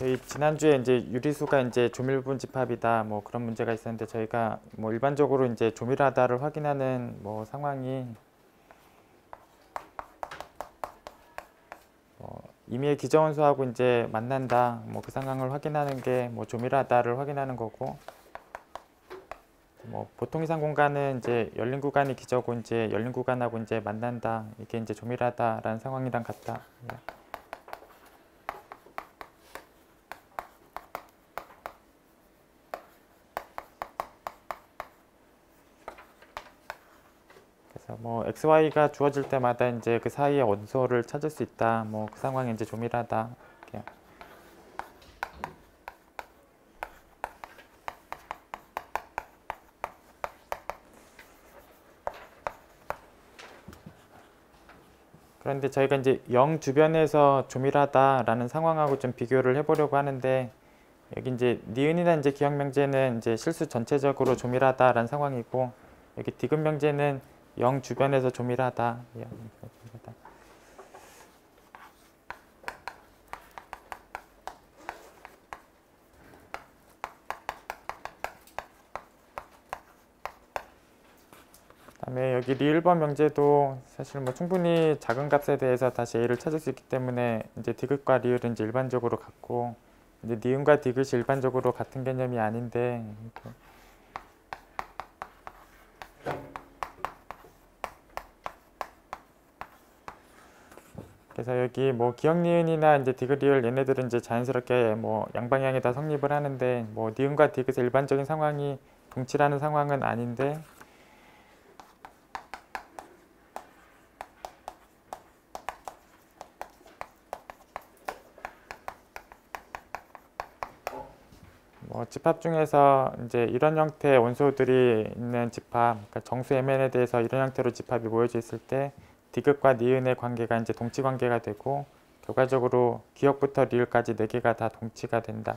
저희 지난주에 이제 유리수가 이제 조밀분 집합이다 뭐 그런 문제가 있었는데 저희가 뭐 일반적으로 이제 조밀하다를 확인하는 뭐 상황이 임의의 기저원소하고 이제 만난다 뭐 그 상황을 확인하는 게 뭐 조밀하다를 확인하는 거고, 뭐 보통 이상 공간은 이제 열린 구간이 기저고 이제 열린 구간하고 이제 만난다, 이게 이제 조밀하다라는 상황이랑 같다. 그래서 뭐 XY가 주어질 때마다 이제 그 사이의 원소를 찾을 수 있다. 뭐 그 상황이 이제 조밀하다. 이렇게. 그런데 저희가 이제 0 주변에서 조밀하다라는 상황하고 좀 비교를 해보려고 하는데, 여기 이제 니은이나 이제 기억 명제는 이제 실수 전체적으로 조밀하다라는 상황이고, 여기 디귿 명제는 0 주변에서 조밀하다. 그다음에 여기 리1번 명제도 사실 뭐 충분히 작은 값에 대해서 다시 a를 찾을 수 있기 때문에 이제 디귿과 리을은 이제 일반적으로 같고, 이제 니은과 디귿이 일반적으로 같은 개념이 아닌데, 이렇게. 그래서 여기 뭐 기억 니은이나 이제 디귿 리을 얘네들은 이제 자연스럽게 뭐 양방향에 다 성립을 하는데, 뭐 니은과 디귿의 일반적인 상황이 동치라는 상황은 아닌데, 뭐 집합 중에서 이제 이런 형태의 원소들이 있는 집합, 그러니까 정수 MN에 대해서 이런 형태로 집합이 모여져 있을 때 디귿과 니은의 관계가 이제 동치 관계가 되고, 결과적으로 기억부터 리을까지 4개가 다 동치가 된다.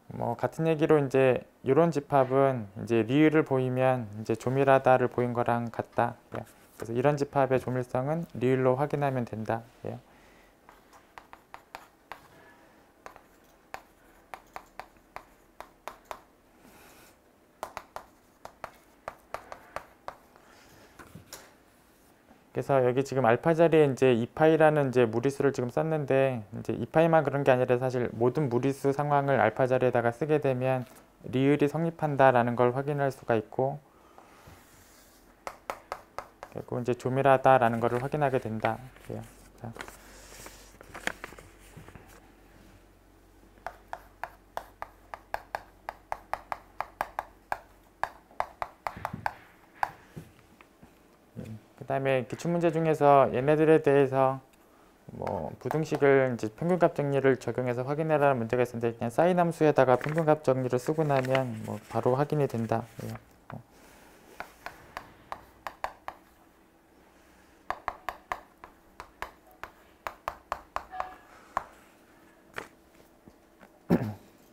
뭐 같은 얘기로 이제 이런 집합은 이제 리을을 보이면 이제 조밀하다를 보인 거랑 같다. 그래서 이런 집합의 조밀성은 리을로 확인하면 된다. 그래서 여기 지금 알파 자리에 이제 2파이라는 이제 무리수를 지금 썼는데, 이제 2파이만 그런 게 아니라 사실 모든 무리수 상황을 알파 자리에다가 쓰게 되면 리을이 성립한다라는 걸 확인할 수가 있고, 결국 이제 조밀하다라는 것을 확인하게 된다. 자. 그 다음에 기출문제 중에서 얘네들에 대해서 뭐 부등식을 이제 평균값 정리를 적용해서 확인해라는 문제가 있었는데, 그냥 사인 함수에다가 평균값 정리를 쓰고 나면 뭐 바로 확인이 된다.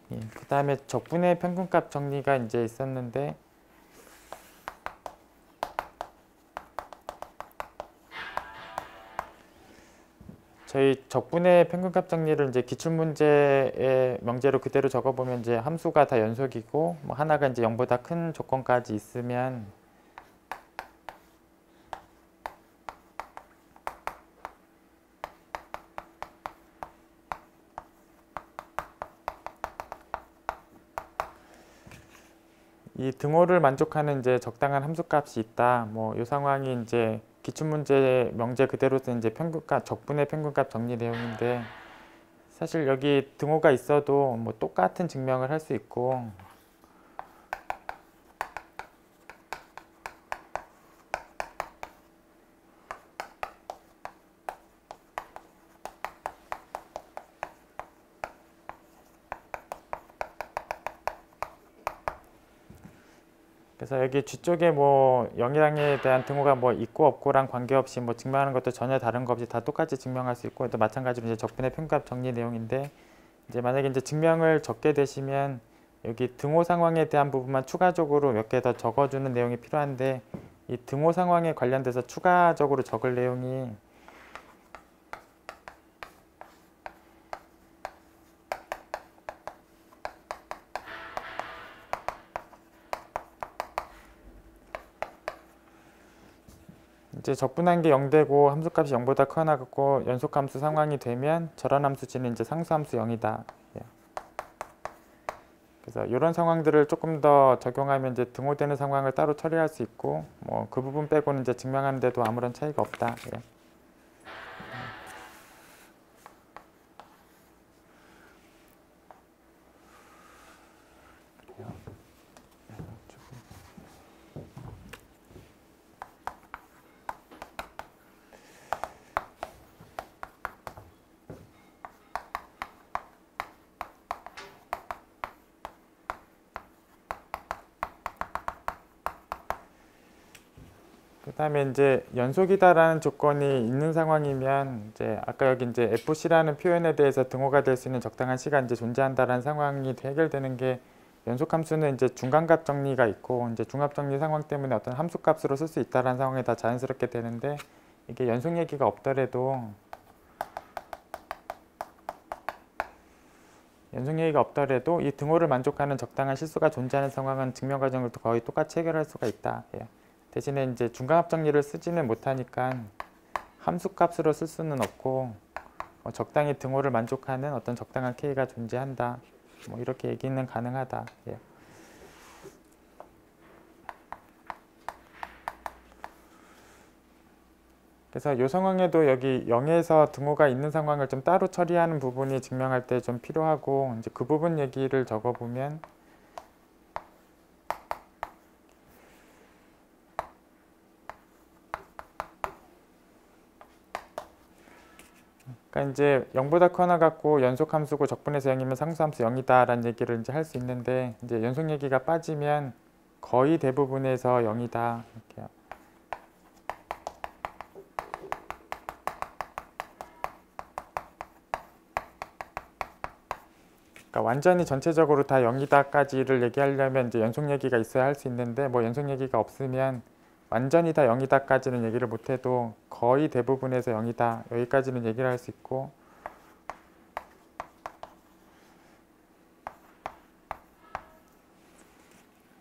그 다음에 적분의 평균값 정리가 이제 있었는데, 저희 적분의 평균값 정리를 이제 기출문제의 명제로 그대로 적어보면 이제 함수가 다 연속이고, 뭐 하나가 이제 0보다 큰 조건까지 있으면 이 등호를 만족하는 이제 적당한 함수값이 있다. 뭐 이 상황이 이제 기출문제 명제 그대로 쓴 이제 평균값, 적분의 평균값 정리 내용인데, 사실 여기 등호가 있어도 뭐 똑같은 증명을 할 수 있고, 그래서 여기 뒤쪽에 뭐 0이랑에 대한 등호가 뭐 있고 없고랑 관계없이 뭐 증명하는 것도 전혀 다른 거 없이 다 똑같이 증명할 수 있고, 또 마찬가지로 이제 적분의 평균값 정리 내용인데, 이제 만약에 이제 증명을 적게 되시면 여기 등호 상황에 대한 부분만 추가적으로 몇 개 더 적어주는 내용이 필요한데, 이 등호 상황에 관련돼서 추가적으로 적을 내용이 이제 적분한 게 0되고 함수값이 0보다 커나갔고 연속함수 상황이 되면 절한함수지는 이제 상수함수 0이다. 그래서 이런 상황들을 조금 더 적용하면 이제 등호되는 상황을 따로 처리할 수 있고 뭐 그 부분 빼고는 이제 증명하는데도 아무런 차이가 없다. 그다음에 이제 연속이다라는 조건이 있는 상황이면 이제 아까 여기 이제 FC라는 표현에 대해서 등호가 될 수 있는 적당한 시가 이제 존재한다라는 상황이 해결되는 게 연속함수는 이제 중간값 정리가 있고 이제 중합 정리 상황 때문에 어떤 함수값으로 쓸 수 있다라는 상황이 다 자연스럽게 되는데 이게 연속 얘기가 없더라도 이 등호를 만족하는 적당한 실수가 존재하는 상황은 증명 과정을 거의 똑같이 해결할 수가 있다. 대신에 이제 중간합 정리를 쓰지는 못하니까 함수값으로 쓸 수는 없고 적당히 등호를 만족하는 어떤 적당한 K가 존재한다. 뭐 이렇게 얘기는 가능하다. 그래서 이 상황에도 여기 0에서 등호가 있는 상황을 좀 따로 처리하는 부분이 증명할 때 좀 필요하고 이제 그 부분 얘기를 적어보면 그러니까 이제 0보다 커나 갖고 연속함수고 적분해서 0이면 상수함수 0이다라는 얘기를 이제 할 수 있는데 이제 연속 얘기가 빠지면 거의 대부분에서 0이다. 이렇게요. 그러니까 완전히 전체적으로 다 0이다까지를 얘기하려면 이제 연속 얘기가 있어야 할 수 있는데 뭐 연속 얘기가 없으면 완전히 다 0이다까지는 얘기를 못해도 거의 대부분에서 0이다 여기까지는 얘기를 할 수 있고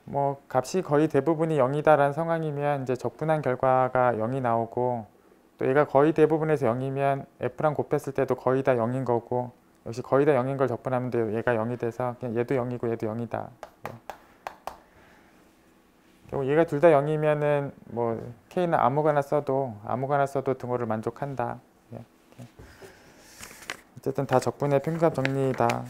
뭐 값이 거의 대부분이 0이다라는 상황이면 이제 적분한 결과가 0이 나오고 또 얘가 거의 대부분에서 0이면 F랑 곱했을 때도 거의 다 0인 거고 역시 거의 다 0인 걸 적분하면 얘가 0이 돼서 그냥 얘도 0이고 얘도 0이다. 얘가 둘 다 0이면은 뭐 K는 아무거나 써도 등호를 만족한다. 어쨌든 다 적분의 평균값 정리다.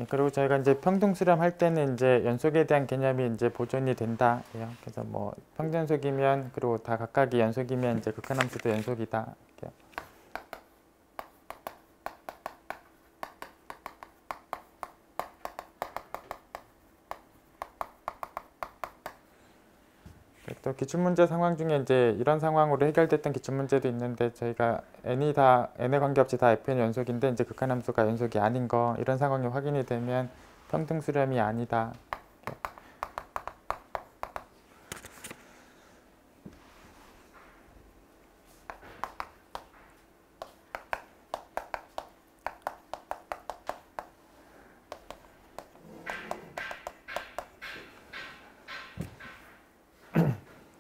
그리고 저희가 이제 평등 수렴할 때는 이제 연속에 대한 개념이 이제 보존이 된다. 그래서 뭐 평등연속이면 그리고 다 각각이 연속이면 이제 극한함수도 연속이다. 또 기출문제 상황 중에 이제 이런 상황으로 해결됐던 기출문제도 있는데 저희가 n이 다 n의 관계없이 다 fn 연속인데 이제 극한함수가 연속이 아닌 거 이런 상황이 확인이 되면 평등 수렴이 아니다.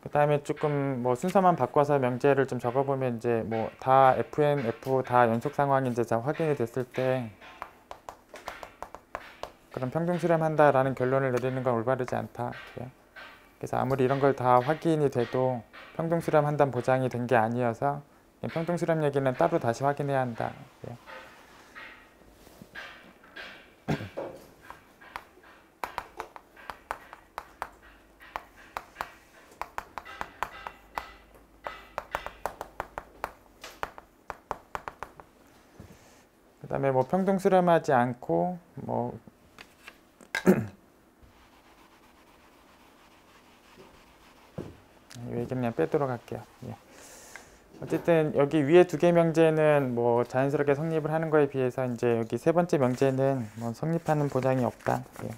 그 다음에 조금 뭐 순서만 바꿔서 명제를 좀 적어보면 이제 뭐 다 fn, f 다 연속 상황이 이제 다 확인이 됐을 때 그럼 평등 수렴한다라는 결론을 내리는 건 올바르지 않다. 그래서 아무리 이런 걸 다 확인이 돼도 평등 수렴한다는 보장이 된 게 아니어서 평등 수렴 얘기는 따로 다시 확인해야 한다. 그 다음에 뭐 평등 수렴하지 않고 뭐 이 얘기는 그냥 빼도록 할게요. 어쨌든 여기 위에 두 개 명제는 뭐 자연스럽게 성립을 하는 거에 비해서 이제 여기 세 번째 명제는 뭐 성립하는 보장이 없다. 예.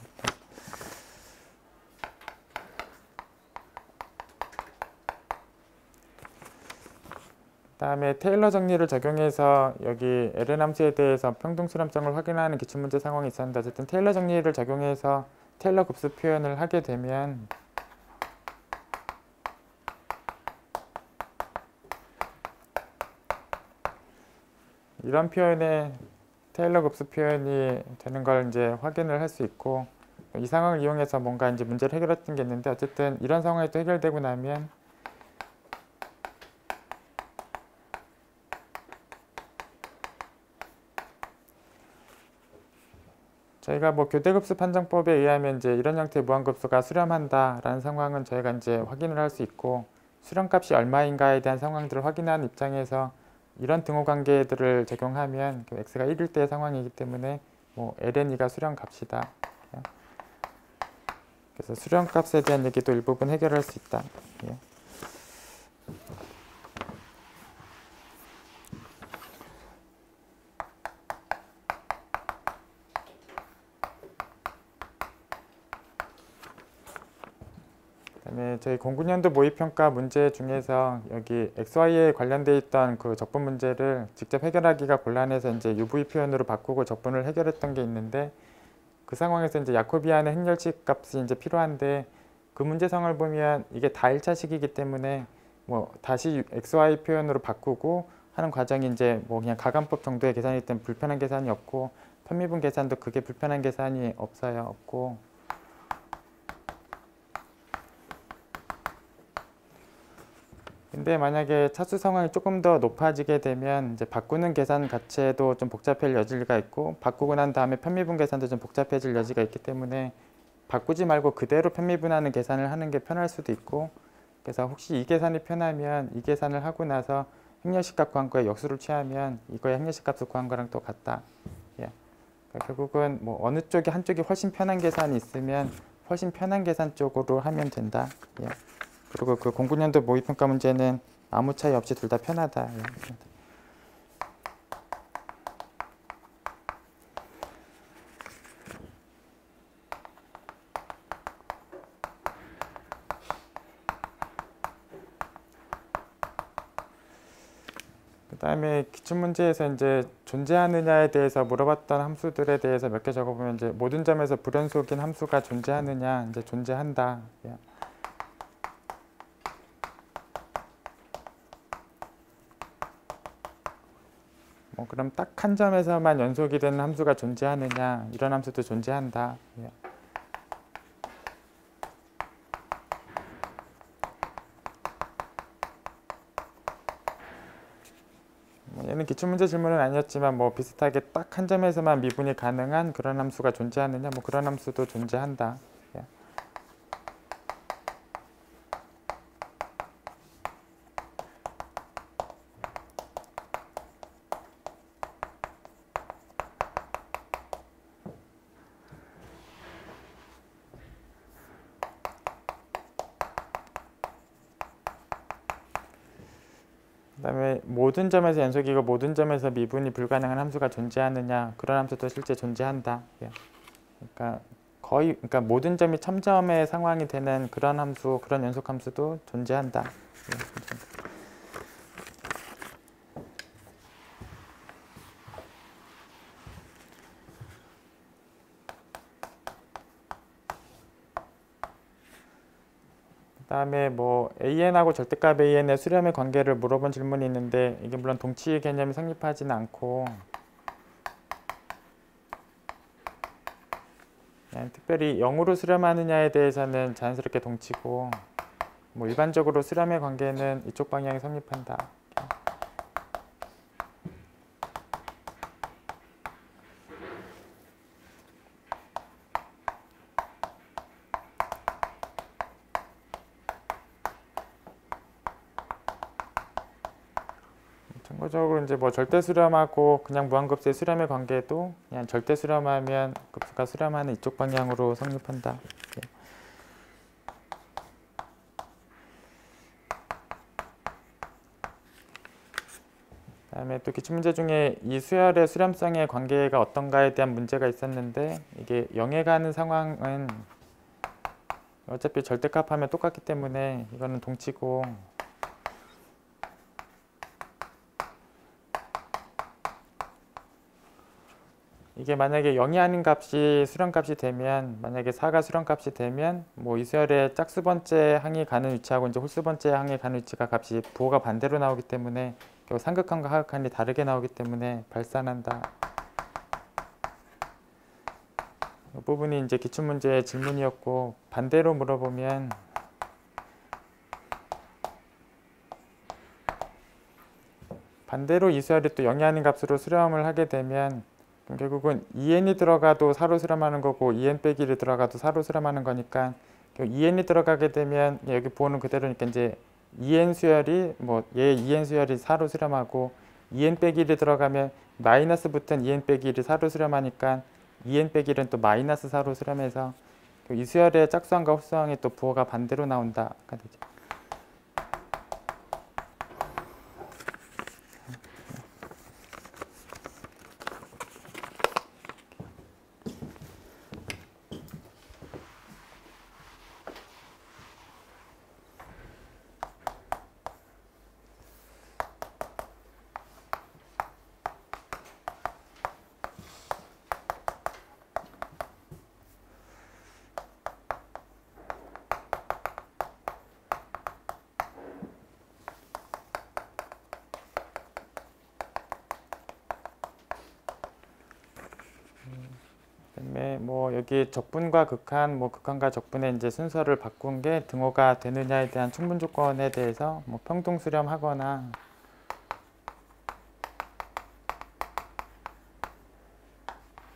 그다음에 테일러 정리를 적용해서 여기 LN 함수에 대해서 평등수렴성을 확인하는 기출문제 상황이 있었는데 어쨌든 테일러 정리를 적용해서 테일러 급수 표현을 하게 되면 이런 표현에 테일러 급수 표현이 되는 걸 이제 확인을 할 수 있고 이 상황을 이용해서 뭔가 이제 문제를 해결했던 게 있는데 어쨌든 이런 상황이 또 해결되고 나면 저희가 뭐 교대급수 판정법에 의하면 이제 이런 형태의 무한급수가 수렴한다라는 상황은 저희가 이제 확인을 할 수 있고 수렴값이 얼마인가에 대한 상황들을 확인하는 입장에서 이런 등호 관계들을 적용하면 x가 1일 때의 상황이기 때문에 뭐 ln이가 수렴값이다. 그래서 수렴값에 대한 얘기도 일부분 해결할 수 있다. 예. 그다음에 저희 09년도 모의평가 문제 중에서 여기 XY에 관련돼 있던 그 적분 문제를 직접 해결하기가 곤란해서 이제 UV 표현으로 바꾸고 적분을 해결했던 게 있는데 그 상황에서 이제 야코비안의 행렬식 값이 이제 필요한데 그 문제성을 보면 이게 다 1차식이기 때문에 뭐 다시 XY 표현으로 바꾸고 하는 과정이 이제 뭐 그냥 가감법 정도의 계산이기 때문에 불편한 계산이 없고 편미분 계산도 그게 불편한 계산이 없고 근데 만약에 차수 상황이 조금 더 높아지게 되면 이제 바꾸는 계산 자체도 좀 복잡할 여지가 있고 바꾸고 난 다음에 편미분 계산도 좀 복잡해질 여지가 있기 때문에 바꾸지 말고 그대로 편미분하는 계산을 하는 게 편할 수도 있고 그래서 혹시 이 계산이 편하면 이 계산을 하고 나서 행렬식 값 구한 거에 역수를 취하면 이거의 행렬식 값을 구한 거랑 또 같다. 예. 그러니까 결국은 뭐 어느 쪽이 한쪽이 훨씬 편한 계산이 있으면 훨씬 편한 계산 쪽으로 하면 된다. 예. 그리고 그 09년도 모의평가 문제는 아무 차이 없이 둘 다 편하다. 그다음에 기출문제에서 이제 존재하느냐에 대해서 물어봤던 함수들에 대해서 몇 개 적어보면 이제 모든 점에서 불연속인 함수가 존재하느냐 이제 존재한다. 뭐 그럼 딱 한 점에서만 연속이 되는 함수가 존재하느냐 이런 함수도 존재한다. 얘는 기출문제 질문은 아니었지만 뭐 비슷하게 딱 한 점에서만 미분이 가능한 그런 함수가 존재하느냐 뭐 그런 함수도 존재한다. 그다음에 모든 점에서 연속이고 모든 점에서 미분이 불가능한 함수가 존재하느냐 그런 함수도 실제 존재한다. 그러니까 거의 그러니까 모든 점이 첨점의 상황이 되는 그런 함수 그런 연속 함수도 존재한다. 그다음에 뭐 AN하고 절대값 AN의 수렴의 관계를 물어본 질문이 있는데 이게 물론 동치 개념이 성립하지는 않고 특별히 0으로 수렴하느냐에 대해서는 자연스럽게 동치고 뭐 일반적으로 수렴의 관계는 이쪽 방향이 성립한다. 참고적으로 이제 뭐 절대 수렴하고 그냥 무한급수의 수렴의 관계도 그냥 절대 수렴하면 급수가 수렴하는 이쪽 방향으로 성립한다. 그다음에 또 기출문제 중에 이 수열의 수렴성의 관계가 어떤가에 대한 문제가 있었는데 이게 0에 가는 상황은 어차피 절대값하면 똑같기 때문에 이거는 동치고 이게 만약에 0이 아닌 값이 수렴값이 되면 만약에 4가 수렴값이 되면 뭐 이 수열의 짝수번째 항이 가는 위치하고 이제 홀수번째 항이 가는 위치가 값이 부호가 반대로 나오기 때문에 상극한과 하극한이 다르게 나오기 때문에 발산한다. 이 부분이 이제 기출문제의 질문이었고 반대로 물어보면 반대로 이 수열이 또 0이 아닌 값으로 수렴을 하게 되면 그럼 결국은 2n이 들어가도 4로 수렴하는 거고 2n 빼기 1이 들어가도 4로 수렴하는 거니까 2n이 들어가게 되면 여기 부호는 그대로니까 이제 2n 수열이 뭐 얘 2n 수열이 4로 수렴하고 2n 빼기 1이 들어가면 마이너스 붙은 2n 빼기 1이 4로 수렴하니까 2n 빼기 1은 또 마이너스 4로 수렴해서 이 수열의 짝수항과 홀수항이 또 부호가 반대로 나온다. 되죠. 그다음에 뭐 여기 적분과 극한, 뭐 극한과 적분의 이제 순서를 바꾼 게 등호가 되느냐에 대한 충분 조건에 대해서 뭐 평등 수렴하거나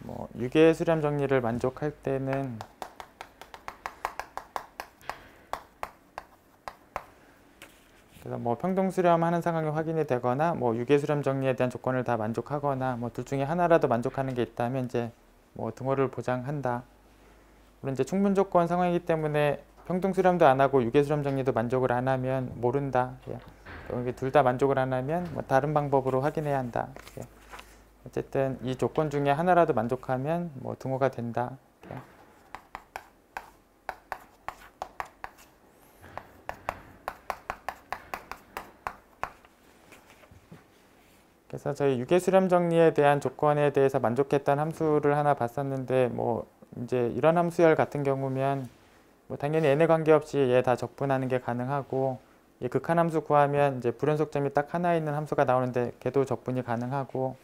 뭐 유계 수렴 정리를 만족할 때는 그래서 뭐 평등 수렴하는 상황이 확인이 되거나 뭐 유계 수렴 정리에 대한 조건을 다 만족하거나 뭐 둘 중에 하나라도 만족하는 게 있다면 이제 뭐 등호를 보장한다. 물론 이제 충분 조건 상황이기 때문에 평등 수렴도 안 하고 유계 수렴 정리도 만족을 안 하면 모른다. 둘 다 만족을 안 하면 뭐 다른 방법으로 확인해야 한다. 어쨌든 이 조건 중에 하나라도 만족하면 뭐 등호가 된다. 그래서 저희 유계 수렴 정리에 대한 조건에 대해서 만족했던 함수를 하나 봤었는데 뭐 이제 이런 함수열 같은 경우면 뭐 당연히 n에 관계없이 얘 다 적분하는 게 가능하고 이 극한 함수 구하면 이제 불연속점이 딱 하나 있는 함수가 나오는데 걔도 적분이 가능하고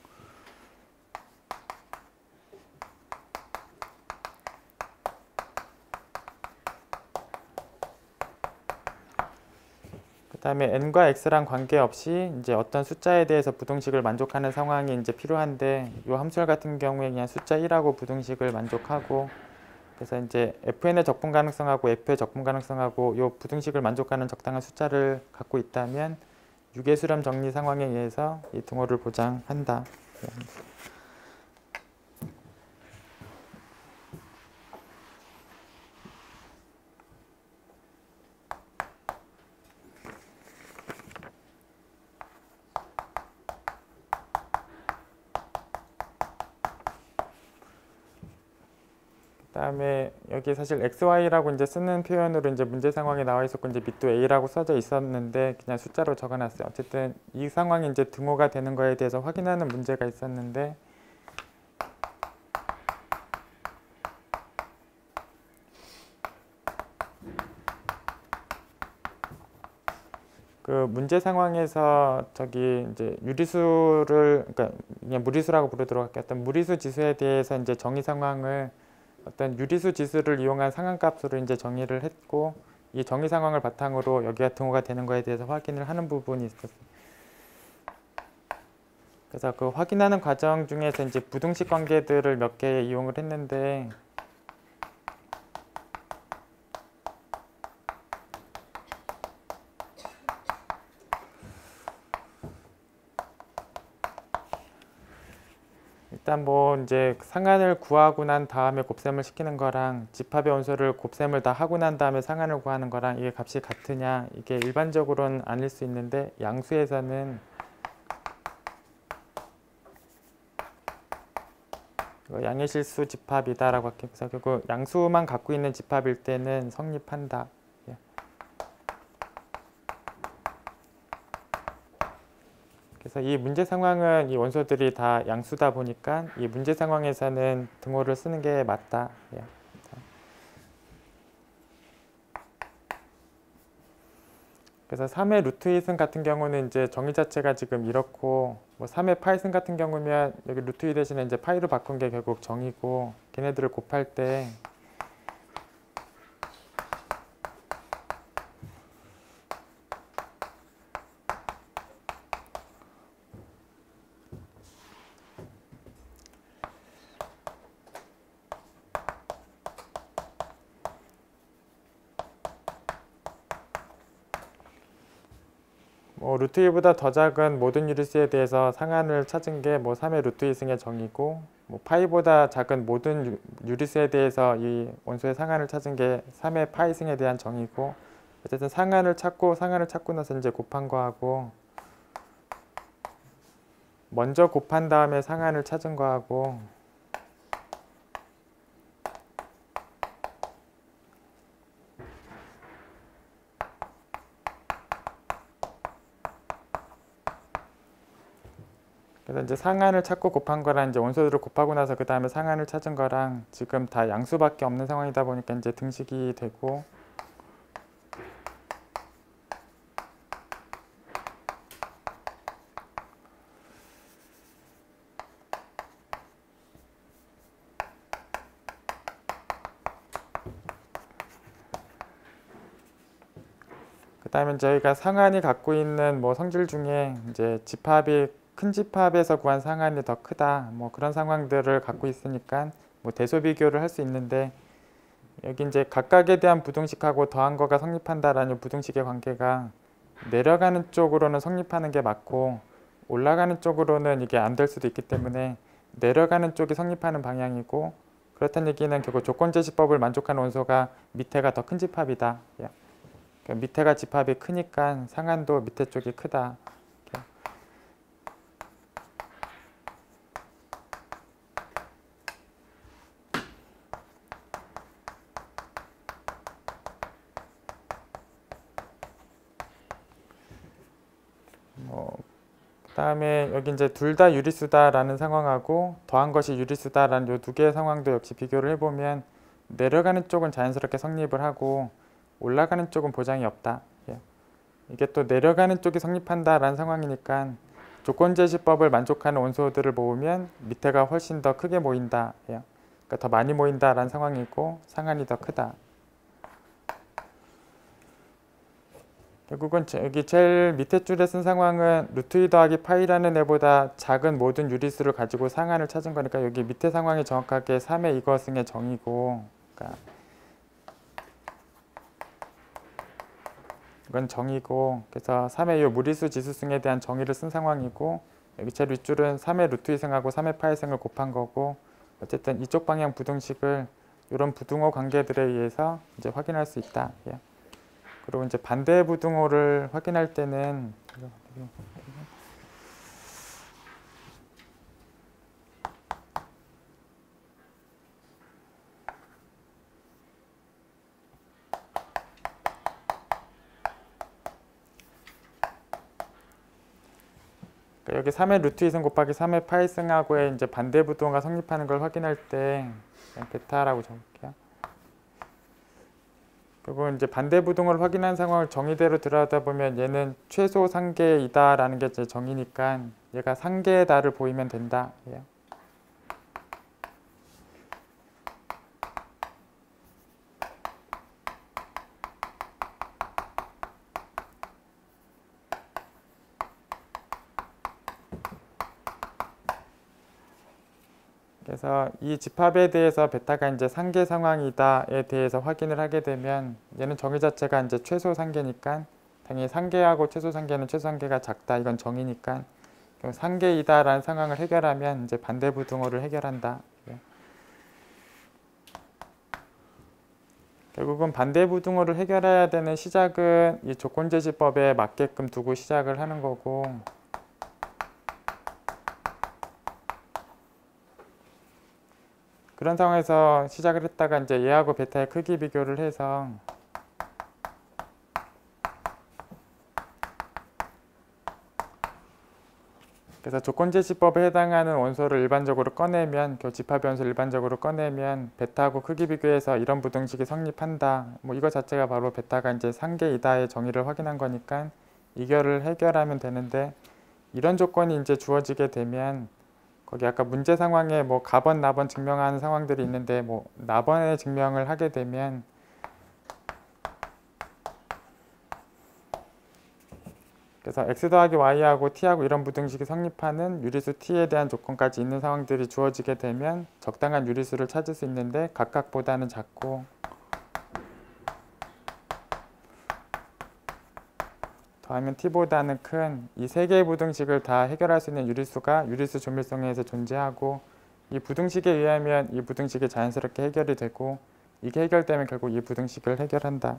그다음에 n과 x랑 관계없이 이제 어떤 숫자에 대해서 부등식을 만족하는 상황이 이제 필요한데 이 함수열 같은 경우에 그냥 숫자 1하고 부등식을 만족하고 그래서 이제 fn의 적분 가능성하고 f의 적분 가능성하고 이 부등식을 만족하는 적당한 숫자를 갖고 있다면 유계 수렴 정리 상황에 의해서 이 등호를 보장한다. 그다음에 여기 사실 xy라고 이제 쓰는 표현으로 이제 문제 상황에 나와 있었고 이제 밑도 a라고 써져 있었는데 그냥 숫자로 적어놨어요. 어쨌든 이 상황이 이제 등호가 되는 거에 대해서 확인하는 문제가 있었는데 그 문제 상황에서 저기 이제 유리수를 그러니까 그냥 무리수라고 부르도록 할게요. 어떤 무리수 지수에 대해서 이제 정의 상황을 어떤 유리수 지수를 이용한 상한값으로 이제 정의를 했고 이 정의 상황을 바탕으로 여기가 등호가 되는 거에 대해서 확인을 하는 부분이 있었어요. 그래서 그 확인하는 과정 중에서 이제 부등식 관계들을 몇 개 이용을 했는데 일단 뭐 이제 상한을 구하고 난 다음에 곱셈을 시키는 거랑 집합의 원소를 곱셈을 다 하고 난 다음에 상한을 구하는 거랑 이게 값이 같으냐 이게 일반적으로는 아닐 수 있는데 양수에서는 이거 양의 실수 집합이다라고 할게요. 그래서 결국 양수만 갖고 있는 집합일 때는 성립한다. 예. 그래서 이 문제 상황은 이 원소들이 다 양수다 보니까 이 문제 상황에서는 등호를 쓰는 게 맞다. 예. 그래서 3의 루트 2승 같은 경우는 이제 정의 자체가 지금 이렇고, 뭐 3의 파이승 같은 경우면 여기 루트 2 대신에 이제 파이로 바꾼 게 결국 정이고, 걔네들을 곱할 때 뭐 루트 2보다 더 작은 모든 유리수에 대해서 상한을 찾은 게 뭐 3의 루트 2승의 정이고, 뭐 파이보다 작은 모든 유리수에 대해서 이 원소의 상한을 찾은 게 3의 파이승에 대한 정이고, 어쨌든 상한을 찾고 나서 이제 곱한 거하고, 먼저 곱한 다음에 상한을 찾은 거하고, 그래서 이제 상한을 찾고 곱한 거랑 이제 원소들을 곱하고 나서 그 다음에 상한을 찾은 거랑 지금 다 양수밖에 없는 상황이다 보니까 이제 등식이 되고, 그 다음에 저희가 상한이 갖고 있는 뭐 성질 중에 이제 집합이 큰 집합에서 구한 상한이 더 크다, 뭐 그런 상황들을 갖고 있으니까 뭐 대소 비교를 할 수 있는데, 여기 이제 각각에 대한 부등식하고 더한 거가 성립한다라는 부등식의 관계가 내려가는 쪽으로는 성립하는 게 맞고 올라가는 쪽으로는 이게 안 될 수도 있기 때문에 내려가는 쪽이 성립하는 방향이고, 그렇다는 얘기는 결국 조건제시법을 만족하는 원소가 밑에가 더 큰 집합이다. 그러니까 밑에가 집합이 크니까 상한도 밑에 쪽이 크다. 그다음에 여기 이제 둘 다 유리수다라는 상황하고 더한 것이 유리수다라는 요 두 개의 상황도 역시 비교를 해보면 내려가는 쪽은 자연스럽게 성립을 하고 올라가는 쪽은 보장이 없다. 이게 또 내려가는 쪽이 성립한다라는 상황이니까 조건제시법을 만족하는 원소들을 모으면 밑에가 훨씬 더 크게 모인다. 그러니까 더 많이 모인다라는 상황이고 상한이 더 크다. 결국은 여기 제일 밑에 줄에 쓴 상황은 루트 2 더하기 파이라는 애보다 작은 모든 유리수를 가지고 상한을 찾은 거니까 여기 밑에 상황이 정확하게 3의 이거승의 정이고, 그러니까 이건 정이고, 그래서 3의 이 무리수 지수승에 대한 정의를 쓴 상황이고, 여기 제일 윗줄은 3의 루트 2승하고 3의 파이승을 곱한 거고, 어쨌든 이쪽 방향 부등식을 이런 부등호 관계들에 의해서 이제 확인할 수 있다. 그리고 이제 반대 부등호를 확인할 때는 여기 3의 루트 2승 곱하기 3의 파이승하고의 이제 반대 부등호가 성립하는 걸 확인할 때 베타라고 적을게요. 그리고 이제 반대 부등호를 확인한 상황을 정의대로 들여다 보면 얘는 최소 상계이다라는 게 제 정의니까 얘가 상계의 달을 보이면 된다. 그래서 이 집합에 대해서 베타가 이제 상계 상황이다에 대해서 확인을 하게 되면 얘는 정의 자체가 이제 최소 상계니까 당연히 상계하고 최소 상계는 최소 상계가 작다, 이건 정의니까 상계이다라는 상황을 해결하면 이제 반대 부등호를 해결한다. 결국은 반대 부등호를 해결해야 되는 시작은 이 조건제시법에 맞게끔 두고 시작을 하는 거고, 그런 상황에서 시작을 했다가 이제 얘하고 베타의 크기 비교를 해서 그래서 조건제시법에 해당하는 원소를 일반적으로 꺼내면 집합 원소를 일반적으로 꺼내면 베타하고 크기 비교해서 이런 부등식이 성립한다. 뭐 이거 자체가 바로 베타가 이제 상계이다의 정의를 확인한 거니까 이결을 해결하면 되는데 이런 조건이 이제 주어지게 되면 거기 아까 문제 상황에 뭐 가번, 나번 증명하는 상황들이 있는데 뭐 나번의 증명을 하게 되면 그래서 x 더하기 y하고 t하고 이런 부등식이 성립하는 유리수 t에 대한 조건까지 있는 상황들이 주어지게 되면 적당한 유리수를 찾을 수 있는데 각각보다는 작고 더하면 t보다는 큰 이 세 개의 부등식을 다 해결할 수 있는 유리수가 유리수 조밀성에서 존재하고 이 부등식에 의하면 이 부등식이 자연스럽게 해결이 되고 이게 해결되면 결국 이 부등식을 해결한다.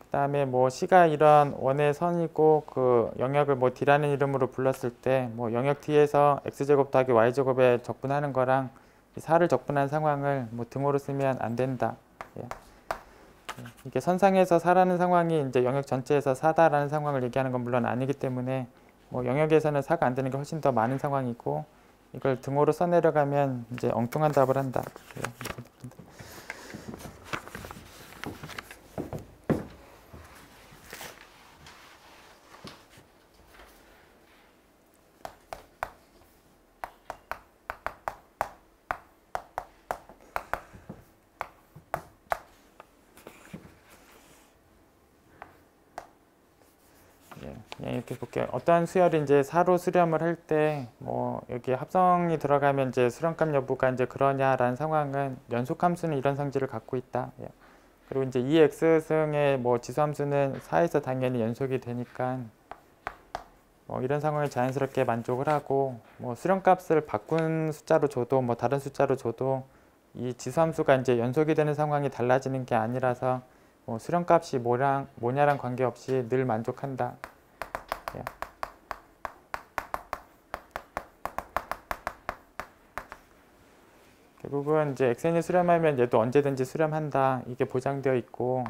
그다음에 뭐 C가 이런 원의 선이고 그 영역을 뭐 D라는 이름으로 불렀을 때 뭐 영역 D에서 x제곱 더하기 y제곱에 적분하는 거랑 4를 적분한 상황을 뭐 등호로 쓰면 안 된다. 이게 선상에서 4라는 상황이 이제 영역 전체에서 4다라는 상황을 얘기하는 건 물론 아니기 때문에 뭐 영역에서는 4가 안 되는 게 훨씬 더 많은 상황이고 이걸 등호로 써내려가면 이제 엉뚱한 답을 한다. 이렇게 볼게요. 어떤 수열이 이제 4로 수렴을 할 때 뭐 여기 합성이 들어가면 이제 수렴값 여부가 이제 그러냐라는 상황은 연속함수는 이런 성질을 갖고 있다. 그리고 이제 이 x승의 뭐 지수함수는 4에서 당연히 연속이 되니까 뭐 이런 상황을 자연스럽게 만족을 하고 뭐 수렴값을 바꾼 숫자로 줘도 뭐 다른 숫자로 줘도 이 지수함수가 이제 연속이 되는 상황이 달라지는 게 아니라서 뭐 수렴값이 뭐냐랑 관계없이 늘 만족한다. 결국은 이제 xn이 수렴하면 얘도 언제든지 수렴한다. 이게 보장되어 있고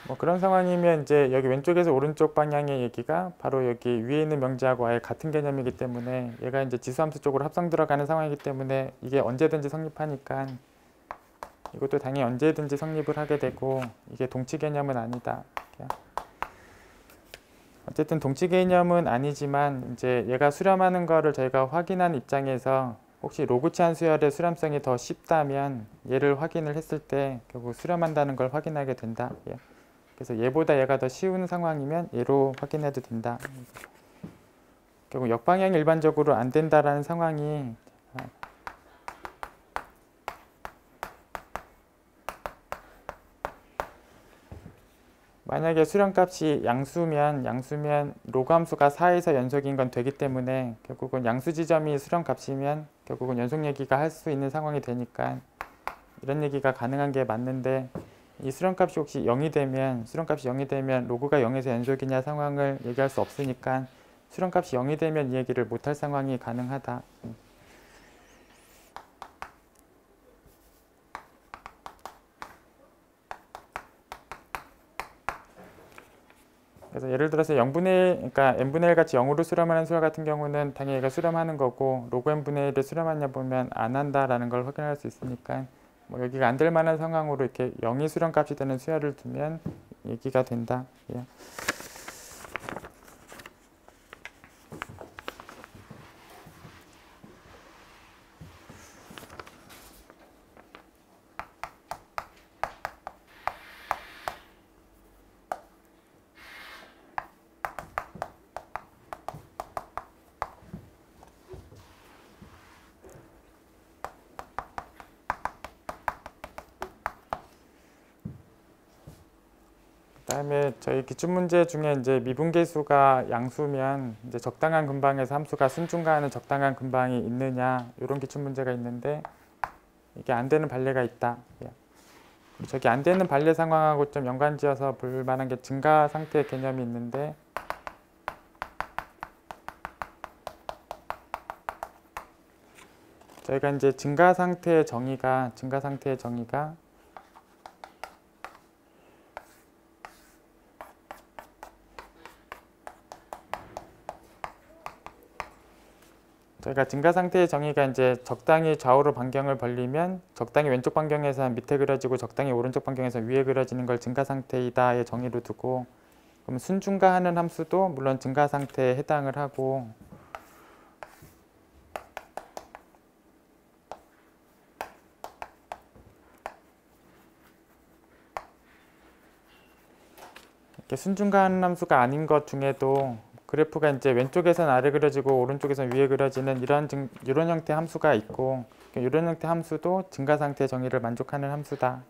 뭐 그런 상황이면 이제 여기 왼쪽에서 오른쪽 방향의 얘기가 바로 여기 위에 있는 명제하고 아예 같은 개념이기 때문에 얘가 이제 지수함수 쪽으로 합성 들어가는 상황이기 때문에 이게 언제든지 성립하니까 이것도 당연히 언제든지 성립을 하게 되고 이게 동치 개념은 아니다. 어쨌든 동치 개념은 아니지만 이제 얘가 수렴하는 거를 저희가 확인한 입장에서 혹시 로그치한 수열의 수렴성이 더 쉽다면 얘를 확인을 했을 때 결국 수렴한다는 걸 확인하게 된다. 그래서 얘보다 얘가 더 쉬운 상황이면 얘로 확인해도 된다. 결국 역방향이 일반적으로 안 된다라는 상황이 만약에 수렴값이 양수면 로그 함수가 4에서 연속인 건 되기 때문에 결국은 양수 지점이 수렴값이면 결국은 연속 얘기가 할 수 있는 상황이 되니까 이런 얘기가 가능한 게 맞는데 이 수렴값이 혹시 0이 되면 로그가 0에서 연속이냐 상황을 얘기할 수 없으니까 수렴값이 0이 되면 이 얘기를 못할 상황이 가능하다. 그래서 예를 들어서 0분의 1, 그러니까 n분의 1 같이 0으로 수렴하는 수열 같은 경우는 당연히 얘가 수렴하는 거고 로그 n분의 1을 수렴하냐 보면 안 한다라는 걸 확인할 수 있으니까 뭐 여기가 안 될 만한 상황으로 이렇게 0이 수렴값이 되는 수열을 두면 얘기가 된다. 그다음에 저희 기출문제 중에 이제 미분계수가 양수면 이제 적당한 근방에서 함수가 순중가하는 적당한 근방이 있느냐 이런 기출문제가 있는데 이게 안 되는 판례가 있다. 저기 안 되는 판례 상황하고 좀 연관지어서 볼 만한 게 증가 상태 개념이 있는데 저희가 이제 증가 상태의 정의가 이제 적당히 좌우로 반경을 벌리면 적당히 왼쪽 반경에서 밑에 그려지고 적당히 오른쪽 반경에서 위에 그려지는 걸 증가 상태이다의 정의로 두고 그럼 순증가하는 함수도 물론 증가 상태에 해당을 하고 이렇게 순증가하는 함수가 아닌 것 중에도 그래프가 이제 왼쪽에선 아래 그려지고 오른쪽에선 위에 그려지는 이런 형태의 함수가 있고 이런 형태의 함수도 증가 상태 정의를 만족하는 함수다.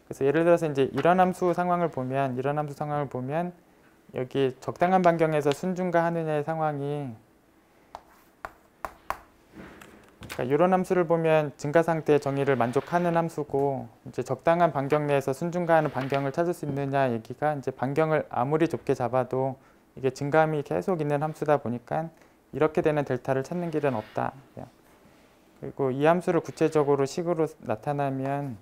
그래서 예를 들어서 이제 이런 함수 상황을 보면 여기 적당한 반경에서 순증가하느냐의 상황이 그러니까 이런 함수를 보면 증가 상태 정의를 만족하는 함수고 이제 적당한 반경 내에서 순증가하는 반경을 찾을 수 있느냐 얘기가 이제 반경을 아무리 좁게 잡아도 이게 증감이 계속 있는 함수다 보니까 이렇게 되는 델타를 찾는 길은 없다. 그리고 이 함수를 구체적으로 식으로 나타나면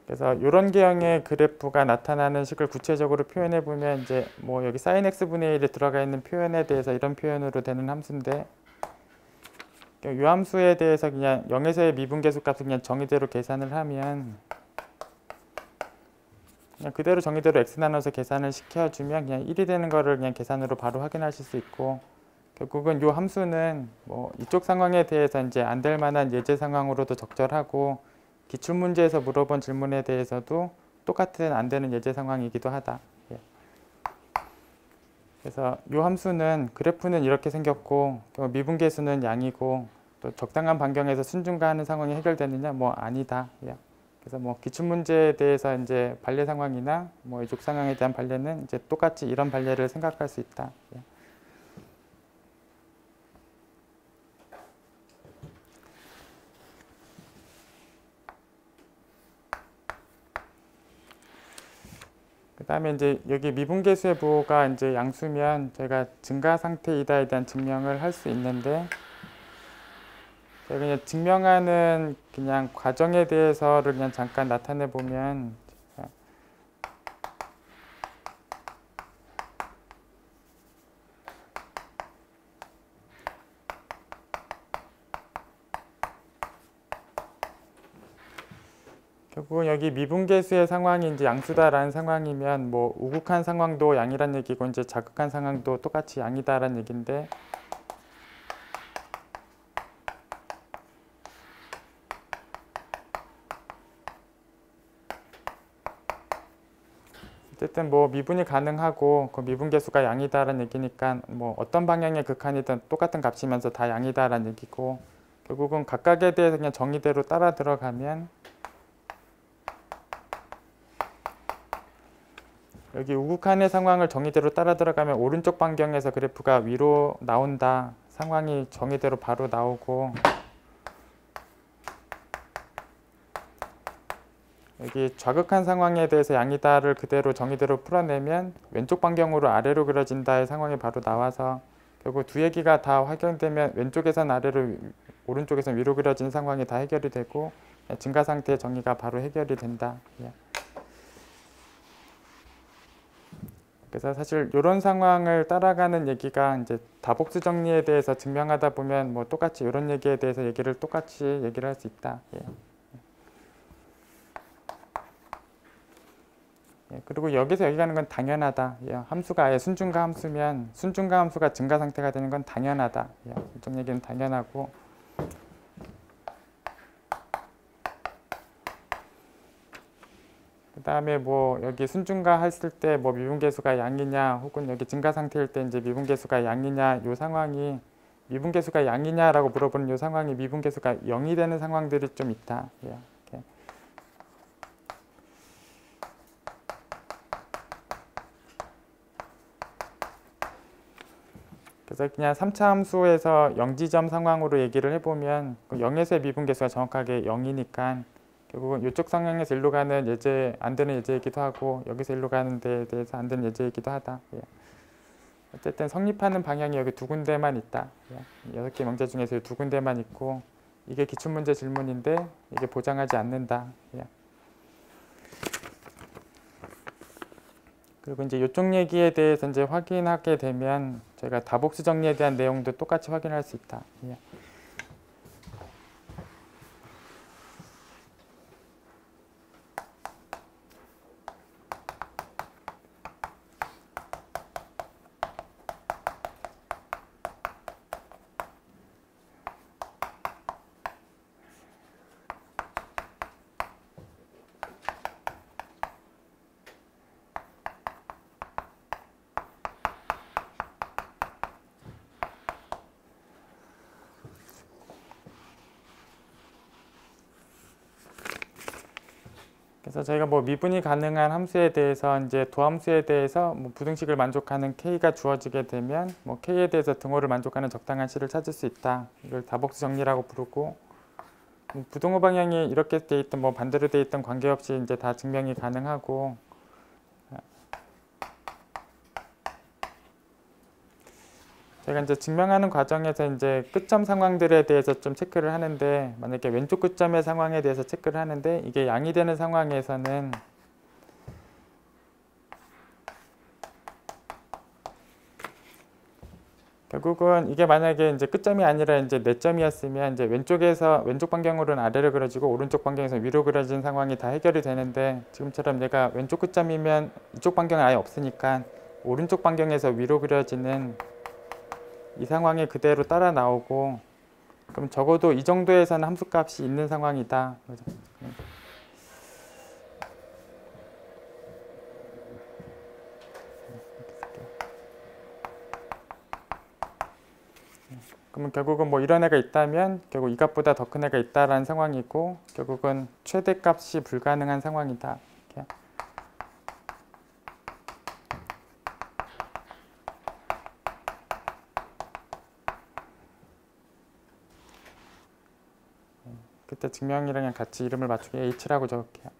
그래서 이런 개형의 그래프가 나타나는 식을 구체적으로 표현해 보면 이제 뭐 여기 sin x분의 1에 들어가 있는 표현에 대해서 이런 표현으로 되는 함수인데 이 함수에 대해서 그냥 0에서의 미분계수 값을 그냥 정의대로 계산을 하면 그냥 그대로 정의대로 x 나눠서 계산을 시켜주면 그냥 1이 되는 거를 그냥 계산으로 바로 확인하실 수 있고 결국은 이 함수는 뭐 이쪽 상황에 대해서 이제 안 될 만한 예제 상황으로도 적절하고 기출문제에서 물어본 질문에 대해서도 똑같은 안 되는 예제 상황이기도 하다. 그래서 이 함수는 그래프는 이렇게 생겼고 미분계수는 양이고 또 적당한 반경에서 순증가하는 상황이 해결되느냐 뭐 아니다. 그래서 뭐 기출문제에 대해서 이제 판례 상황이나 뭐 이쪽 상황에 대한 판례는 이제 똑같이 이런 판례를 생각할 수 있다. 그 다음에 이제 여기 미분계수의 부호가 이제 양수면 저희가 증가 상태이다에 대한 증명을 할 수 있는데 저희가 그냥 증명하는 그냥 과정에 대해서를 그냥 잠깐 나타내 보면 결국은 여기 미분계수의 상황이 이제 양수다라는 상황이면 뭐 우극한 상황도 양이란 얘기고 이제 자극한 상황도 똑같이 양이다라는 얘기인데 어쨌든 뭐 미분이 가능하고 그 미분계수가 양이다라는 얘기니까 뭐 어떤 방향의 극한이든 똑같은 값이면서 다 양이다라는 얘기고 결국은 각각에 대해서 그냥 정의대로 따라 들어가면 여기 우극한의 상황을 정의대로 따라 들어가면 오른쪽 반경에서 그래프가 위로 나온다. 상황이 정의대로 바로 나오고 여기 좌극한 상황에 대해서 양이다를 그대로 정의대로 풀어내면 왼쪽 반경으로 아래로 그려진다의 상황이 바로 나와서 결국 두 얘기가 다 확연되면 왼쪽에선 아래로 오른쪽에선 위로 그려진 상황이 다 해결이 되고 증가 상태의 정의가 바로 해결이 된다. 그래서 사실 이런 상황을 따라가는 얘기가 이제 다복수 정리에 대해서 증명하다 보면 뭐 똑같이 이런 얘기에 대해서 똑같이 얘기를 할 수 있다. 그리고 여기서 여기 가는 건 당연하다. 함수가 아예 순증가 함수면 순증가 함수가 증가 상태가 되는 건 당연하다. 이쪽 얘기는 당연하고 그다음에 뭐 여기 순증가 했을 때 뭐 미분계수가 양이냐 혹은 여기 증가 상태일 때 이제 미분계수가 양이냐 요 상황이 미분계수가 양이냐라고 물어보는 요 상황이 미분계수가 0이 되는 상황들이 좀 있다. 예, 이렇게. 그래서 그냥 3차 함수에서 0지점 상황으로 얘기를 해보면 0에서의 미분계수가 정확하게 0이니까 결국은 이쪽 상황에서 일로 가는 예제 안 되는 예제이기도 하고 여기서 일로 가는 데에 대해서 안 되는 예제이기도 하다. 예. 어쨌든 성립하는 방향이 여기 두 군데만 있다. 예. 6개 명제 중에서 두 군데만 있고 이게 기출문제 질문인데 이게 보장하지 않는다. 예. 그리고 이제 이쪽 얘기에 대해서 이제 확인하게 되면 저희가 다복수 정리에 대한 내용도 똑같이 확인할 수 있다. 예. 그래서 저희가 뭐 미분이 가능한 함수에 대해서 이제 도함수에 대해서 뭐 부등식을 만족하는 k가 주어지게 되면 뭐 k에 대해서 등호를 만족하는 적당한 c를 찾을 수 있다. 이걸 다복수 정리라고 부르고 부등호 방향이 이렇게 돼 있든 뭐 반대로 돼 있든 관계없이 이제 다 증명이 가능하고 제가 이제 증명하는 과정에서 이제 끝점 상황들에 대해서 좀 체크를 하는데 만약에 왼쪽 끝점의 상황에 대해서 체크를 하는데 이게 양이 되는 상황에서는 결국은 이게 만약에 이제 끝점이 아니라 이제 내점이었으면 이제 왼쪽 반경으로는 아래로 그려지고 오른쪽 반경에서 위로 그려진 상황이 다 해결이 되는데 지금처럼 얘가 왼쪽 끝점이면 이쪽 반경은 아예 없으니까 오른쪽 반경에서 위로 그려지는 이 상황이 그대로 따라 나오고 그럼 적어도 이 정도에서는 함수값이 있는 상황이다. 그러면 결국은 뭐 이런 애가 있다면 결국 이 값보다 더 큰 애가 있다라는 상황이고 결국은 최대값이 불가능한 상황이다. 이렇게. 그때 증명이랑 같이 이름을 맞추게 H라고 적을게요.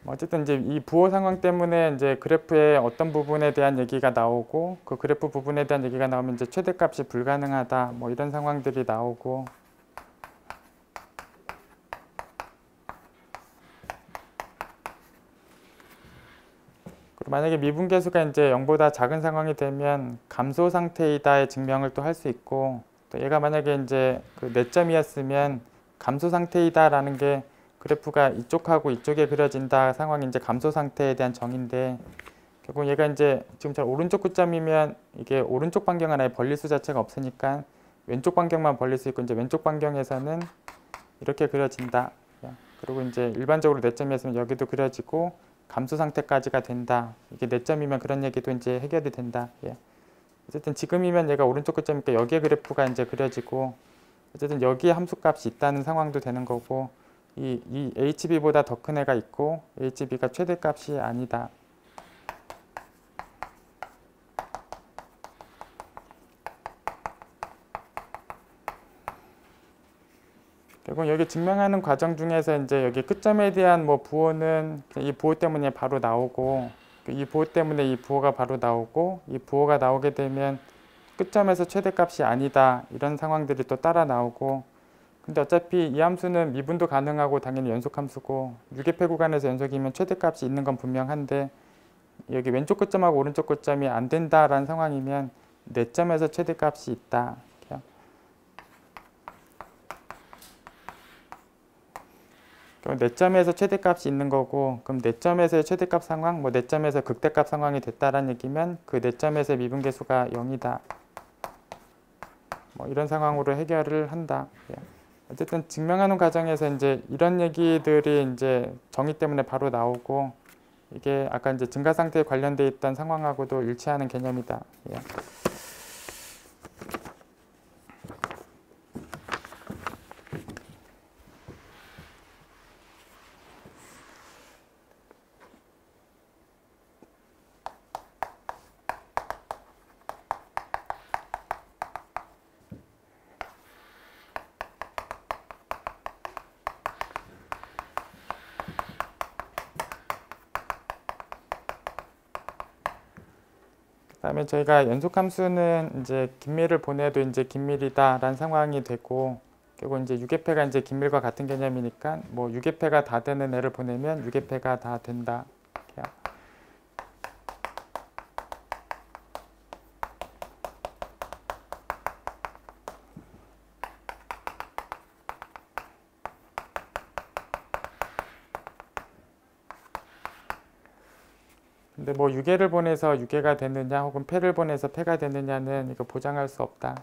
어쨌든 이제 이 부호 상황 때문에 이제 그래프의 어떤 부분에 대한 얘기가 나오고 그 그래프 부분에 대한 얘기가 나오면 이제 최대값이 불가능하다 뭐 이런 상황들이 나오고 만약에 미분계수가 이제 0보다 작은 상황이 되면 감소 상태이다의 증명을 또 할 수 있고 또 얘가 만약에 이제 그 내점이었으면 감소 상태이다라는 게 그래프가 이쪽하고 이쪽에 그려진다 상황이 이제 감소 상태에 대한 정의인데 결국 얘가 이제 지금처럼 오른쪽 끝점이면 이게 오른쪽 반경은 아예 벌릴 수 자체가 없으니까 왼쪽 반경만 벌릴 수 있고 이제 왼쪽 반경에서는 이렇게 그려진다. 그리고 이제 일반적으로 내점이었으면 여기도 그려지고 감소 상태까지가 된다. 이게 내점이면 그런 얘기도 이제 해결이 된다. 예. 어쨌든 지금이면 얘가 오른쪽 끝점이니까 여기에 그래프가 이제 그려지고 어쨌든 여기에 함수값이 있다는 상황도 되는 거고 이 HB보다 더 큰 애가 있고 HB가 최대값이 아니다. 결국 여기 증명하는 과정 중에서 이제 여기 끝점에 대한 뭐 부호는 이 부호 때문에 바로 나오고 이 부호 때문에 이 부호가 바로 나오고 이 부호가 나오게 되면 끝점에서 최대값이 아니다 이런 상황들이 또 따라 나오고 근데 어차피 이 함수는 미분도 가능하고 당연히 연속함수고 유계폐 구간에서 연속이면 최대값이 있는 건 분명한데 여기 왼쪽 끝점하고 오른쪽 끝점이 안 된다라는 상황이면 내점에서 최대값이 있다. 그럼 내점에서 최대값이 있는 거고 그럼 내점에서의 최대값 상황, 뭐 내점에서 극대값 상황이 됐다라는 얘기면 그 내점에서의 미분계수가 0이다. 뭐 이런 상황으로 해결을 한다. 예. 어쨌든 증명하는 과정에서 이제 이런 얘기들이 이제 정의 때문에 바로 나오고 이게 아까 이제 증가 상태에 관련돼 있던 상황하고도 일치하는 개념이다. 예. 그다음에 저희가 연속함수는 이제 긴밀을 보내도 이제 긴밀이다라는 상황이 되고 결국 이제 유계패가 이제 긴밀과 같은 개념이니까 뭐 유계패가 다 되는 애를 보내면 유계패가 다 된다. 근데 뭐 유계를 보내서 유계가 되느냐 혹은 패를 보내서 패가 되느냐는 이거 보장할 수 없다.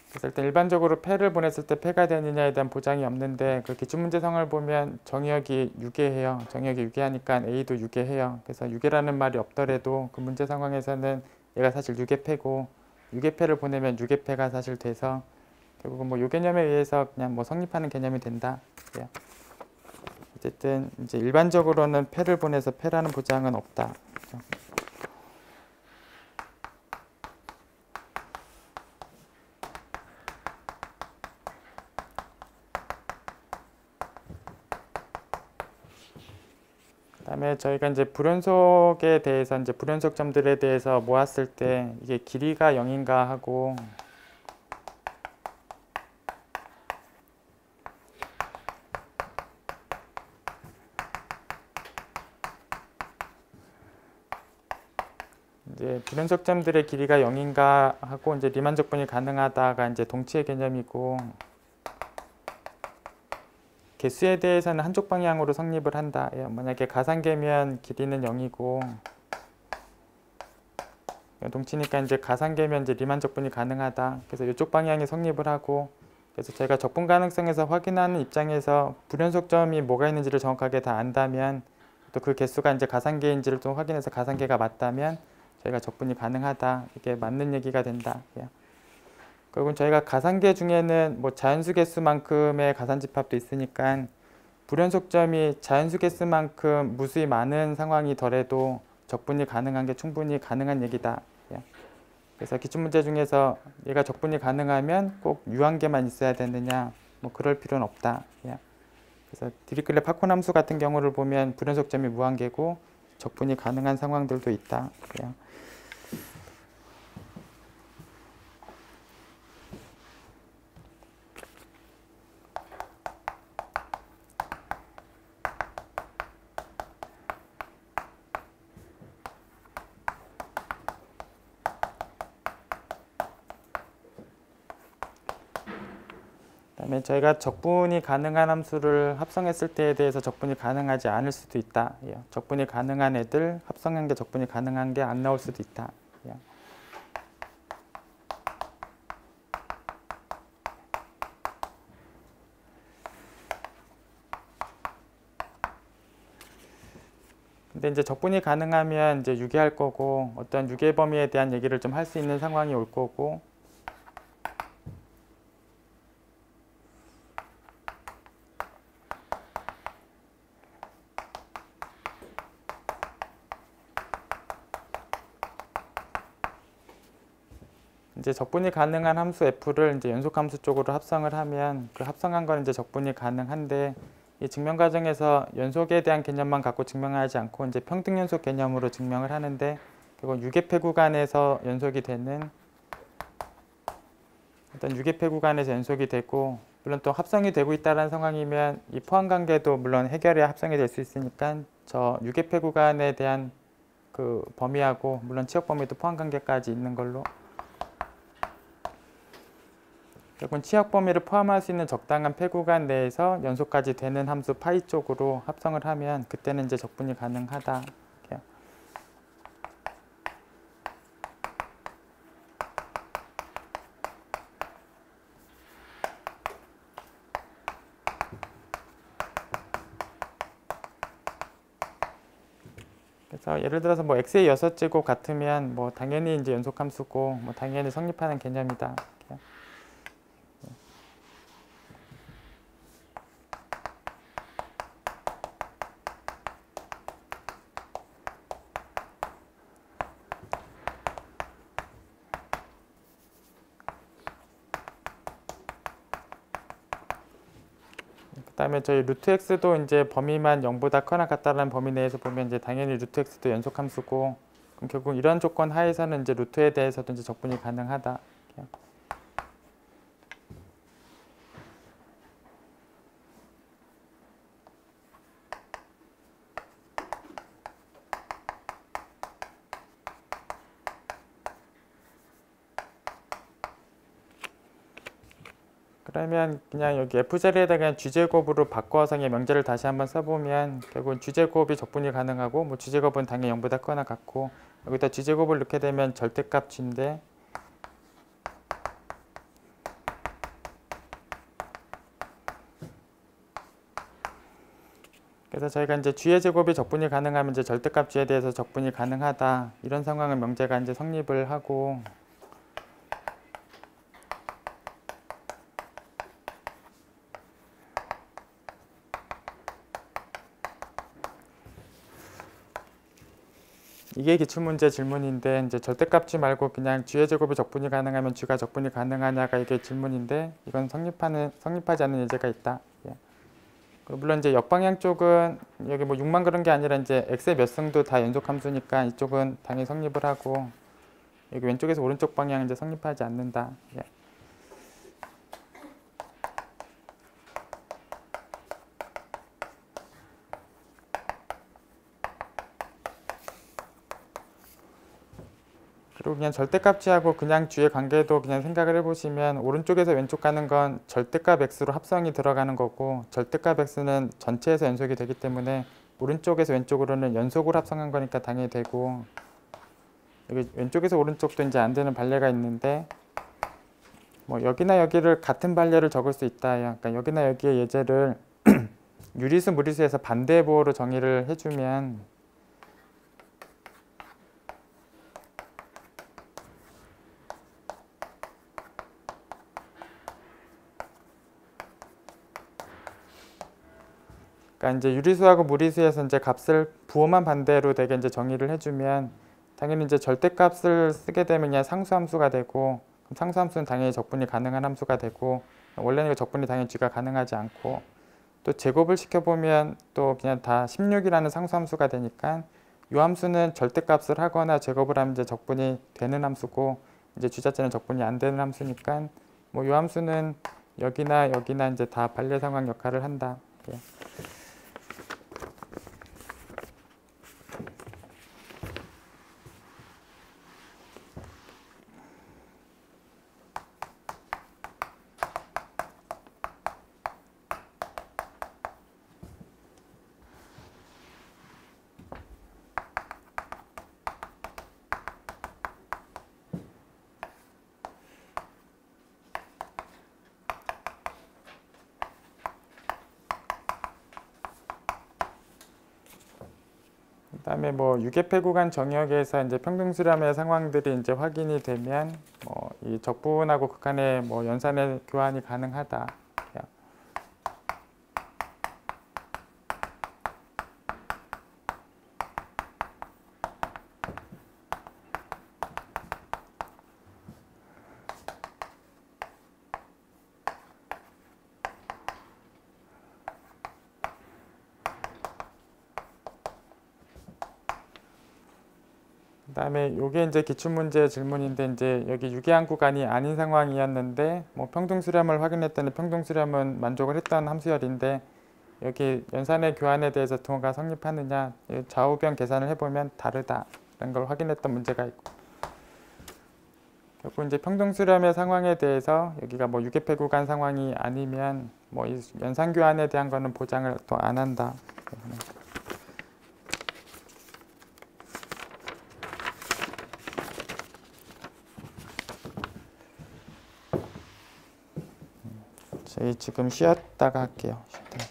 그래서 일단 일반적으로 패를 보냈을 때 패가 되느냐에 대한 보장이 없는데 그 기출문제성을 보면 정의역이 유계해요. 정의역이 유계하니까 A도 유계해요. 그래서 유계라는 말이 없더라도 그 문제 상황에서는 얘가 사실 유계패고 유계패를 보내면 유계패가 사실 돼서 결국은 뭐 요 개념에 의해서 그냥 뭐 성립하는 개념이 된다. 어쨌든 이제 일반적으로는 패를 보내서 패라는 보장은 없다. 그다음에 저희가 이제 불연속에 대해서 이제 불연속점들에 대해서 모았을 때 이게 길이가 0인가 하고 이제 불연속점들의 길이가 0인가 하고 이제 리만 적분이 가능하다가 이제 동치의 개념이고 개수에 대해서는 한쪽 방향으로 성립을 한다. 만약에 가상계면 길이는 0이고 동치니까 이제 가상계면 이제 리만 적분이 가능하다. 그래서 이쪽 방향이 성립을 하고 그래서 저희가 적분 가능성에서 확인하는 입장에서 불연속점이 뭐가 있는지를 정확하게 다 안다면 또 그 개수가 이제 가상계인지를 좀 확인해서 가상계가 맞다면 저희가 적분이 가능하다. 이게 맞는 얘기가 된다. 결국은 저희가 가상계 중에는 뭐 자연수 개수만큼의 가산집합도 있으니까 불연속점이 자연수 개수만큼 무수히 많은 상황이더라도 적분이 가능한 게 충분히 가능한 얘기다. 그래서 기출문제 중에서 얘가 적분이 가능하면 꼭 유한계만 있어야 되느냐 뭐 그럴 필요는 없다. 그래서 디리클레 파콘 함수 같은 경우를 보면 불연속점이 무한계고 적분이 가능한 상황들도 있다. 그다음에 저희가 적분이 가능한 함수를 합성했을 때에 대해서 적분이 가능하지 않을 수도 있다. 적분이 가능한 애들 합성한 게 적분이 가능한 게 안 나올 수도 있다. 근데 이제 적분이 가능하면 이제 유계할 거고 어떤 유계 범위에 대한 얘기를 좀 할 수 있는 상황이 올 거고 이제 적분이 가능한 함수 f를 이제 연속함수 쪽으로 합성을 하면 그 합성한 건 이제 적분이 가능한데 이 증명 과정에서 연속에 대한 개념만 갖고 증명하지 않고 이제 평등 연속 개념으로 증명을 하는데 그리고 유계패 구간에서 연속이 되는 어떤 유계패 구간에서 연속이 되고 물론 또 합성이 되고 있다는 상황이면 이 포함 관계도 물론 해결해 합성이 될 수 있으니까 저 유계패 구간에 대한 그 범위하고 물론 치역 범위도 포함 관계까지 있는 걸로 결국은 치역 범위를 포함할 수 있는 적당한 패 구간 내에서 연속까지 되는 함수 파이 쪽으로 합성을 하면 그때는 이제 적분이 가능하다. 그래서 예를 들어서 뭐 x의 6제곱 같으면 뭐 당연히 이제 연속함수고 뭐 당연히 성립하는 개념이다. 이렇게. 그다음에 저희 루트 x도 이제 범위만 0보다 커나 같다라는 범위 내에서 보면 이제 당연히 루트 x도 연속함수고 그럼 결국 이런 조건 하에서는 이제 루트에 대해서도 이제 적분이 가능하다. 이렇게. 그러면 그냥 여기 f자리에다가 그냥 g제곱으로 바꿔서 그냥 명제를 다시 한번 써보면 결국은 g제곱이 적분이 가능하고 뭐 g제곱은 당연히 0보다 크거나 같고 여기다 g제곱을 넣게 되면 절대값 g인데 그래서 저희가 이제 g의 제곱이 적분이 가능하면 이제 절대값 g에 대해서 적분이 가능하다 이런 상황은 명제가 이제 성립을 하고 이게 기출문제 질문인데 이제 절대값 g 말고 그냥 g의 제곱이 적분이 가능하면 g가 적분이 가능하냐가 이게 질문인데 이건 성립하지 않는 예제가 있다. 예. 물론 이제 역방향 쪽은 여기 뭐 6만 그런 게 아니라 이제 x의 몇 승도 다 연속함수니까 이쪽은 당연히 성립을 하고 여기 왼쪽에서 오른쪽 방향 이제 성립하지 않는다. 예. 그리고 그냥 절대값 g하고 그냥 g의 관계도 그냥 생각을 해보시면 오른쪽에서 왼쪽 가는 건 절대값 x로 합성이 들어가는 거고 절대값 x는 전체에서 연속이 되기 때문에 오른쪽에서 왼쪽으로는 연속으로 합성한 거니까 당연히 되고 여기 왼쪽에서 오른쪽도 이제 안 되는 반례가 있는데 뭐 여기나 여기를 같은 반례를 적을 수 있다. 그러니까 여기나 여기의 예제를 유리수 무리수에서 반대 보호로 정의를 해주면 그러니까 이제 유리수하고 무리수에서 이제 값을 부호만 반대로 되게 이제 정의를 해주면 당연히 이제 절대값을 쓰게 되면 그냥 상수함수가 되고 그럼 상수함수는 당연히 적분이 가능한 함수가 되고 원래는 적분이 당연히 g가 가능하지 않고 또 제곱을 시켜보면 또 그냥 다 16이라는 상수함수가 되니까 이 함수는 절대값을 하거나 제곱을 하면 이제 적분이 되는 함수고 이제 g 자체는 적분이 안 되는 함수니까 뭐 이 함수는 여기나 여기나 이제 다 반례 상황 역할을 한다. 예. 그다음에 뭐 유계폐 구간 정역에서 이제 평등수렴의 상황들이 이제 확인이 되면 뭐 이 적분하고 극한의 뭐 연산의 교환이 가능하다. 그다음에 요게 이제 기출문제 질문인데 이제 여기 유계한 구간이 아닌 상황이었는데 뭐 평등수렴을 확인했더니 평등수렴은 만족을 했던 함수열인데 여기 연산의 교환에 대해서 등호가 성립하느냐 좌우변 계산을 해보면 다르다라는 걸 확인했던 문제가 있고 결국 이제 평등수렴의 상황에 대해서 여기가 뭐 유계폐 구간 상황이 아니면 뭐 이 연산 교환에 대한 거는 보장을 또 안 한다. 저희 지금 쉬었다가 할게요. 쉬었다가.